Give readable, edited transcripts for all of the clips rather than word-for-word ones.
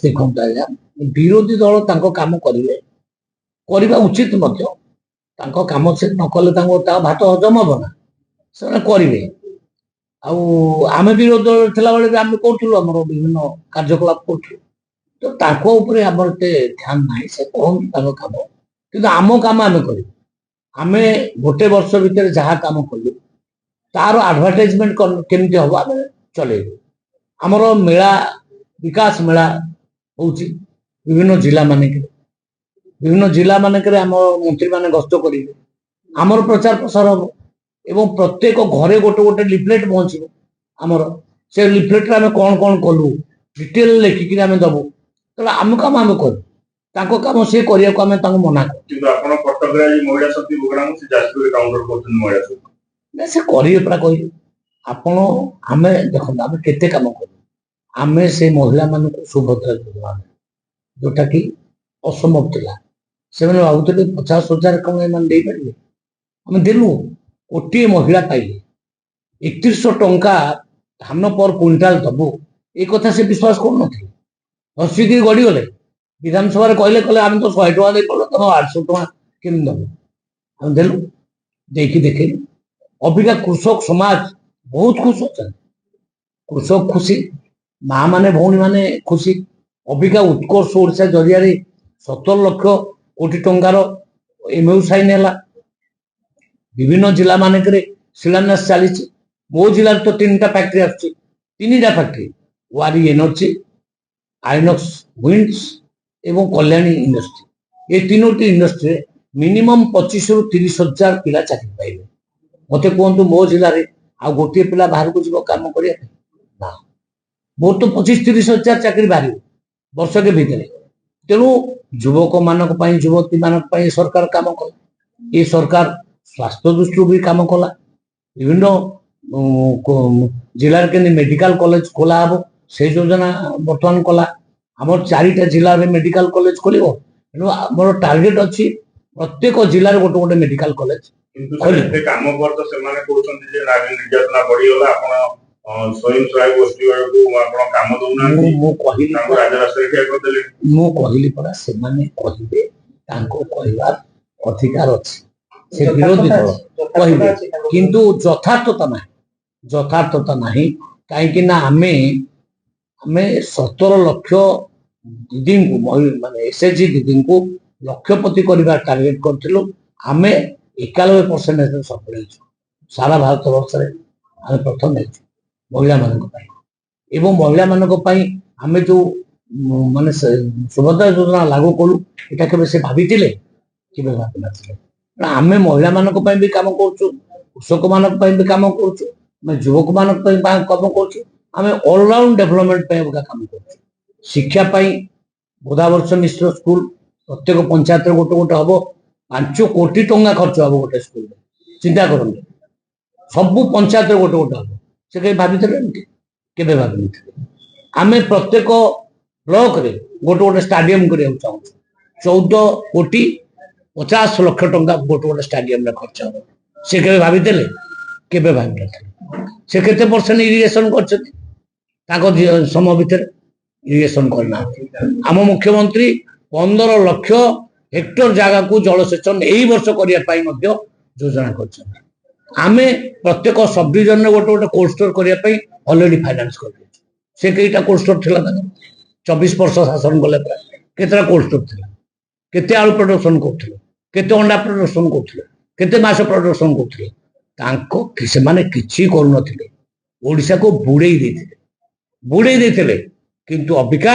ଦେଖନ୍ତୁ ଆଜ୍ଞା, ବିରୋଧୀ ଦଳ ତାଙ୍କ କାମ କରିବେ, କରିବା ଉଚିତ ମଧ୍ୟ। ତାଙ୍କ କାମ ସେ ନ କଲେ ତାଙ୍କ ଭାତ ହଜମ ହବ ନା, ସେମାନେ କରିବେ। ଆଉ ଆମେ ବିରୋଧୀ ଦଳରେ ଥିଲାବେଳେ ବି ଆମେ କରୁଥିଲୁ, ଆମର ବିଭିନ୍ନ କାର୍ଯ୍ୟକଳାପ କରୁଥିଲୁ। ତ ତାଙ୍କ ଉପରେ ଆମର ଏତେ ଧ୍ୟାନ ନାହିଁ, ସେ କହନ୍ତୁ ତାଙ୍କ କାମ, କିନ୍ତୁ ଆମ କାମ ଆମେ କରିବୁ। ଆମେ ଗୋଟେ ବର୍ଷ ଭିତରେ ଯାହା କାମ କଲୁ ତାର ଆଡଭର୍ଟାଇଜମେଣ୍ଟ କେମିତି ହବ ଆମେ ଚଲେଇବୁ। ଆମର ମେଳା, ବିକାଶ ମେଳା ହଉଛି ବିଭିନ୍ନ ଜିଲ୍ଲା ମାନଙ୍କରେ। ବିଭିନ୍ନ ଜିଲ୍ଲା ମାନଙ୍କରେ ଆମ ମନ୍ତ୍ରୀ ମାନେ ଗସ୍ତ କରିବେ, ଆମର ପ୍ରଚାର ପ୍ରସାର ହବ ଏବଂ ପ୍ରତ୍ୟେକ ଘରେ ଗୋଟେ ଗୋଟେ ଲିଫଲେଟ ପହଞ୍ଚିବ ଆମର। ସେ ଲିଫଲେଟରେ ଆମେ କଣ କଣ କଲୁ ଡିଟେଲ ଲେଖିକିରି ଆମେ ଦବୁ। ତାହେଲେ ଆମ କାମ ଆମେ କରୁ, ତାଙ୍କ କାମ ସେ କରିବାକୁ ଆମେ ତାଙ୍କୁ ମନା କରୁ। କିନ୍ତୁ ଆପଣ କଟକରେ ଆଜି ମହିଳା ଶକ୍ତି ପ୍ରୋଗ୍ରାମ ସେ ଯାଜପୁରରେ କାଉଣ୍ଟର କରୁଛନ୍ତି ମହିଳା ଶକ୍ତି। ନା, ସେ କରିବେ ପରା କହିଲେ ଆପଣ। ଆମେ ଦେଖନ୍ତୁ, ଆମେ କେତେ କାମ କରୁ। ଆମେ ସେ ମହିଳା ମାନଙ୍କୁ ସୁଭଦ୍ରା ଯୋଜନା ଯୋଉଟା କି ଅସମ୍ଭବ ଥିଲା, ସେମାନେ ଭାବୁଥିଲେ 50,000 କଣ ଏମାନେ ଦେଇପାରିବେ, ଆମେ ଦେଲୁ। ଗୋଟିଏ ମହିଳା ପାଇଲେ 3100 ଟଙ୍କା ଧାନ ପର କୁଇଣ୍ଟାଲ ଦବୁ, ଏ କଥା ସେ ବିଶ୍ୱାସ କରୁନଥିଲେ। ହସିକି ଗଡ଼ିଗଲେ। ବିଧାନସଭାରେ କହିଲେ ଆମେ ତ 100 ଟଙ୍କା ଦେଇ ପଡିଲ, ତମ 800 ଟଙ୍କା କେମିତି ଦବୁ? ଆମେ ଦେଲୁ, ଦେଇକି ଦେଖେଇଲୁ। ଅବିକା କୃଷକ ସମାଜ ବହୁତ ଖୁସି ଅଛନ୍ତି। କୃଷକ ଖୁସି, ମା ମାନେ ଭଉଣୀ ମାନେ ଖୁସି। ଅବିକା ଉତ୍କର୍ଷ ଓଡ଼ିଶା ଜରିଆରେ 17 ଲକ୍ଷ କୋଟି ଟଙ୍କାର ଏମୟୁ ସାଇନ୍ ହେଲା। ବିଭିନ୍ନ ଜିଲ୍ଲା ମାନଙ୍କରେ ଶିଳାନ୍ୟାସ ଚାଲିଛି। ମୋ ଜିଲ୍ଲାରେ ତ 3ଟା ଫ୍ୟାକ୍ଟ୍ରି ଆସୁଛି, 3ଟା ଫ୍ୟାକ୍ଟ୍ରି, ୱାରି ଏନର୍ଜି, ଆଇନକ୍ସ ୱିଣ୍ଡସ୍ ଏବଂ କଲ୍ୟାଣୀ ଇଣ୍ଡଷ୍ଟ୍ରି। ଏ 3ଟି ଇଣ୍ଡଷ୍ଟ୍ରିରେ ମିନିମମ୍ 25,000 ରୁ 30,000 ପିଲା ଚାକିରି ପାଇବେ। ମତେ କୁହନ୍ତୁ, ମୋ ଜିଲ୍ଲାରେ ଆଉ ଗୋଟିଏ ପିଲା ବାହାରକୁ ଯିବ କାମ କରିବା ପାଇଁ? ନା, ମୋର ତ 25-30,000 ଚାକିରି ବାହାରିବ ବର୍ଷକେ ଭିତରେ। ତେଣୁ ଯୁବକ ମାନଙ୍କ ପାଇଁ, ଯୁବତୀ ମାନଙ୍କ ପାଇଁ ସରକାର କାମ କଲା। ଏ ସରକାର ସ୍ୱାସ୍ଥ୍ୟ ଦୃଷ୍ଟିରୁ ବି କାମ କଲା। ବିଭିନ୍ନ ଜିଲ୍ଲାରେ କେମିତି ମେଡିକାଲ କଲେଜ ଖୋଲା ହବ ସେ ଯୋଜନା ବର୍ତ୍ତମାନ କଲା। ଆମର 4ଟା ଜିଲ୍ଲାରେ ମେଡିକାଲ କଲେଜ ଖୋଲିବ। ତେଣୁ ଆମର ଟାର୍ଗେଟ ଅଛି ପ୍ରତ୍ୟେକ ଜିଲ୍ଲାରେ ଗୋଟେ ଗୋଟେ ମେଡିକାଲ କଲେଜ। କିନ୍ତୁ ଏତେ କାମ ପରେ ତ ସେମାନେ କହୁଛନ୍ତି ଯେ ନାରୀ ନିର୍ଯାତନା ବଢିଗଲା, ଆପଣ ସ୍ୱୟଂ ସହାୟକ ଗୋଷ୍ଠୀ ବେଳକୁ ଆପଣ କାମ ଦଉନାହାନ୍ତି। ମୁଁ କହିଲି ପରା, ସେମାନେ କହିବେ, ତାଙ୍କ କହିବାର ଅଧିକାର ଅଛି। ସେ ବିରୋଧୀ ଦଳ କହିବେ, କିନ୍ତୁ ଯଥାର୍ଥତା ନାହିଁ। ଯଥାର୍ଥତା ନାହିଁ କାହିଁକି ନା ଆମେ 17 ଲକ୍ଷ ଦିଦିଙ୍କୁ, ମାନେ ଏସଏଚଜି ଦିଦିଙ୍କୁ ଲକ୍ଷପତି କରିବା ଟାର୍ଗେଟ କରିଥିଲୁ। ଆମେ 91% ସଫଳ ହେଇଛୁ। ସାରା ଭାରତ ବର୍ଷରେ ଆମେ ପ୍ରଥମ ହେଇଛୁ ମହିଳା ମାନଙ୍କ ପାଇଁ। ଏବଂ ମହିଳା ମାନଙ୍କ ପାଇଁ ଆମେ ଯୋଉ ମାନେ ସୁଭଦ୍ରା ଯୋଜନା ଲାଗୁ କଲୁ, ଏଟା କେବେ ସେ ଭାବିଥିଲେ? କେବେ ଭାବିନଥିଲେ। ଆମେ ମହିଳା ମାନଙ୍କ ପାଇଁ ବି କାମ କରୁଛୁ, କୃଷକ ମାନଙ୍କ ପାଇଁ ବି କାମ କରୁଛୁ, ଆମେ ଯୁବକ ମାନଙ୍କ ପାଇଁ କାମ କରୁଛୁ, ଆମେ ଅଲରାଉଣ୍ଡ ଡେଭଲପମେଣ୍ଟ ପାଇଁ କାମ କରୁଛୁ। ଶିକ୍ଷା ପାଇଁ ଗୋଦାବର୍ଷ ମିଶ୍ର ସ୍କୁଲ ପ୍ରତ୍ୟେକ ପଞ୍ଚାୟତରେ ଗୋଟେ ଗୋଟେ ହବ। 5 କୋଟି ଟଙ୍କା ଖର୍ଚ୍ଚ ହବ ଗୋଟେ ସ୍କୁଲରେ। ଚିନ୍ତା କରନ୍ତୁ, ସବୁ ପଞ୍ଚାୟତରେ ଗୋଟେ ଗୋଟେ ହବ। ସେ କେବେ ଭାବିଥିଲେ? କେବେ ଭାବିନଥିଲେ। ଆମେ ପ୍ରତ୍ୟେକ ବ୍ଲକରେ ଗୋଟେ ଗୋଟେ ଷ୍ଟାଡିୟମ କରିବାକୁ ଚାହୁଁଛୁ। 14,50,00,000 ଟଙ୍କା ଗୋଟେ ଗୋଟେ ଷ୍ଟାଡିୟମରେ ଖର୍ଚ୍ଚ ହବ। ସେ କେବେ ଭାବିଥିଲେ? କେବେ ଭାବିନଥିଲେ। ସେ କେତେ ପରସେଣ୍ଟ ଇରିଗେସନ କରିଛନ୍ତି ତାଙ୍କ ସମୟ ଭିତରେ? ଇରିଗେସନ କରିନାହାନ୍ତି। ଆମ ମୁଖ୍ୟମନ୍ତ୍ରୀ 15 ଲକ୍ଷ ହେକ୍ଟର ଜାଗାକୁ ଜଳସେଚନ ଏଇ ବର୍ଷ କରିବା ପାଇଁ ମଧ୍ୟ ଯୋଜନା କରିଛନ୍ତି। ଆମେ ପ୍ରତ୍ୟେକ ସବ୍ ଡିଭିଜନରେ ଗୋଟେ ଗୋଟେ କୋଲ୍ଡ ଷ୍ଟୋର କରିବା ପାଇଁ ଅଲରେଡି ଫାଇନାନ୍ସ କରିଦେଇଛୁ। ସେ କେଇଟା କୋଲ୍ଡ ଷ୍ଟୋର ଥିଲା ତାଙ୍କର? 24 ବର୍ଷ ଶାସନ କଲେ ପରେ କେତେଟା କୋଲ୍ଡ ଷ୍ଟୋର ଥିଲା? କେତେ ଆଳୁ ପ୍ରଡକ୍ସନ କରୁଥିଲେ? କେତେ ଅଣ୍ଡା ପ୍ରଡକ୍ସନ କରୁଥିଲେ? କେତେ ମାଛ ପ୍ରଡକ୍ସନ କରୁଥିଲେ? ସେମାନେ କିଛି କରୁନଥିଲେ, ଓଡ଼ିଶାକୁ ବୁଡେଇ ଦେଇଥିଲେ। କିନ୍ତୁ ଅବିକା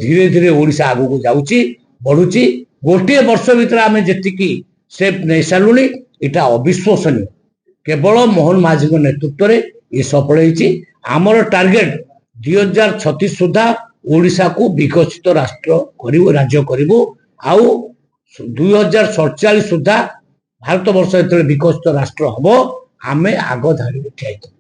ଧୀରେ ଧୀରେ ଓଡ଼ିଶା ଆଗକୁ ଯାଉଛି, ବଢୁଛି। ଗୋଟିଏ ବର୍ଷ ଭିତରେ ଆମେ ଯେତିକି ଷ୍ଟେପ୍ ନେଇ ସାରିଲୁଣି, ଏଇଟା ଅବିଶ୍ୱସନୀୟ। କେବଳ ମୋହନ ମାଝୀଙ୍କ ନେତୃତ୍ୱରେ ଏ ସଫଳ ହେଇଛି। ଆମର ଟାର୍ଗେଟ 2036 ସୁଦ୍ଧା ଓଡ଼ିଶାକୁ ବିକଶିତ ରାଜ୍ୟ କରିବୁ। ଆଉ 2047 ସୁଦ୍ଧା ଭାରତ ବର୍ଷ ଯେତେବେଳେ ବିକଶିତ ରାଷ୍ଟ୍ର ହବ, ଆମେ ଆଗ ଧାଡ଼ିରେ ଠିଆ ହେଇଥିବୁ।